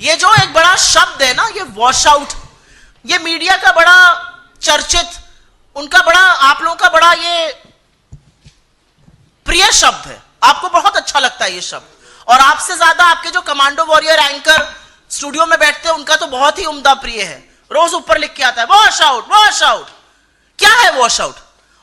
ये जो एक बड़ा शब्द है ना, ये वॉश आउट, ये मीडिया का बड़ा चर्चित, उनका बड़ा, आप लोगों का बड़ा ये प्रिय शब्द है, आपको बहुत अच्छा लगता है ये शब्द। और आपसे ज्यादा आपके जो कमांडो वॉरियर एंकर स्टूडियो में बैठते हैं उनका तो बहुत ही उम्दा प्रिय है, रोज ऊपर लिख के आता है वॉश आउट वॉश आउट। क्या है वॉश आउट?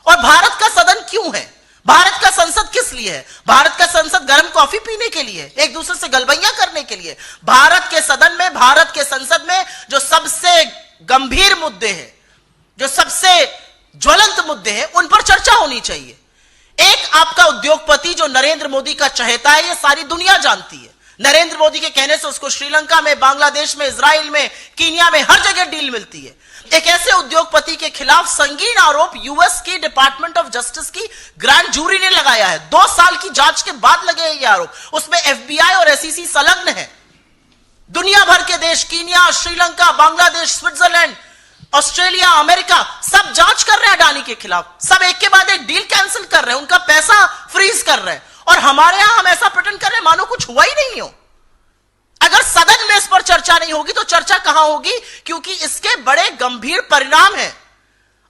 और भारत का सदन क्यों है? भारत का संसद किस लिए है? भारत का संसद गर्म कॉफी पीने के लिए, एक दूसरे से गलबैया करने के लिए? भारत के सदन में, भारत के संसद में जो सबसे गंभीर मुद्दे हैं, जो सबसे ज्वलंत मुद्दे हैं, उन पर चर्चा होनी चाहिए। एक आपका उद्योगपति जो नरेंद्र मोदी का चहेता है, यह सारी दुनिया जानती है। नरेंद्र मोदी के कहने से उसको श्रीलंका में, बांग्लादेश में, इजराइल में, कीनिया में, हर जगह डील मिलती है। एक ऐसे उद्योगपति के खिलाफ संगीन आरोप यूएस की डिपार्टमेंट ऑफ जस्टिस की ग्रैंड जूरी ने लगाया है। 2 साल की जांच के बाद लगे ये आरोप। उसमें एफबीआई और एसईसी संलग्न है। दुनिया भर के देश, Kenya, Sri Lanka, Bangladesh, Switzerland, Australia, America, सब जांच कर रहे हैं अडानी के खिलाफ। सब एक के बाद एक डील कैंसिल कर रहे हैं, उनका पैसा फ्रीज कर रहे हैं। और हमारे यहां हम ऐसा प्रिटेंड कर रहे हैं मानो कुछ हुआ ही नहीं हो। अगर सदन में इस पर चर्चा नहीं होगी तो चर्चा कहां होगी? क्योंकि इसके बड़े गंभीर परिणाम हैं।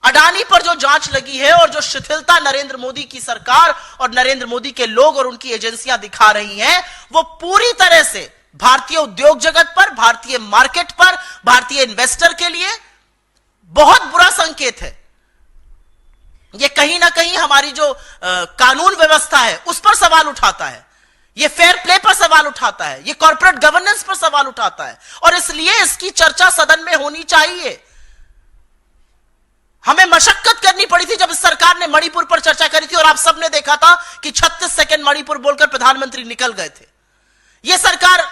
अडानी पर जो जांच लगी है और जो शिथिलता नरेंद्र मोदी की सरकार और नरेंद्र मोदी के लोग और उनकी एजेंसियां दिखा रही हैं, वो पूरी तरह से भारतीय उद्योग जगत पर, भारतीय मार्केट पर, भारतीय इन्वेस्टर के लिए बहुत बुरा संकेत है। ये कहीं ना कहीं हमारी जो कानून व्यवस्था है उस पर सवाल उठाता है, ये फेयर प्ले पर सवाल उठाता है, ये कॉर्पोरेट गवर्नेंस पर सवाल उठाता है। और इसलिए इसकी चर्चा सदन में होनी चाहिए। हमें मशक्कत करनी पड़ी थी जब इस सरकार ने मणिपुर पर चर्चा करी थी, और आप सबने देखा था कि 36 सेकंड मणिपुर बोलकर प्रधानमंत्री निकल गए थे। यह सरकार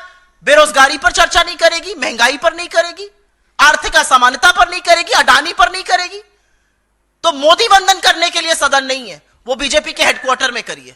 बेरोजगारी पर चर्चा नहीं करेगी, महंगाई पर नहीं करेगी, आर्थिक असमानता पर नहीं करेगी, अडानी पर नहीं करेगी। तो मोदी वंदन करने के लिए सदन नहीं है, वो बीजेपी के हेडक्वार्टर में करिए।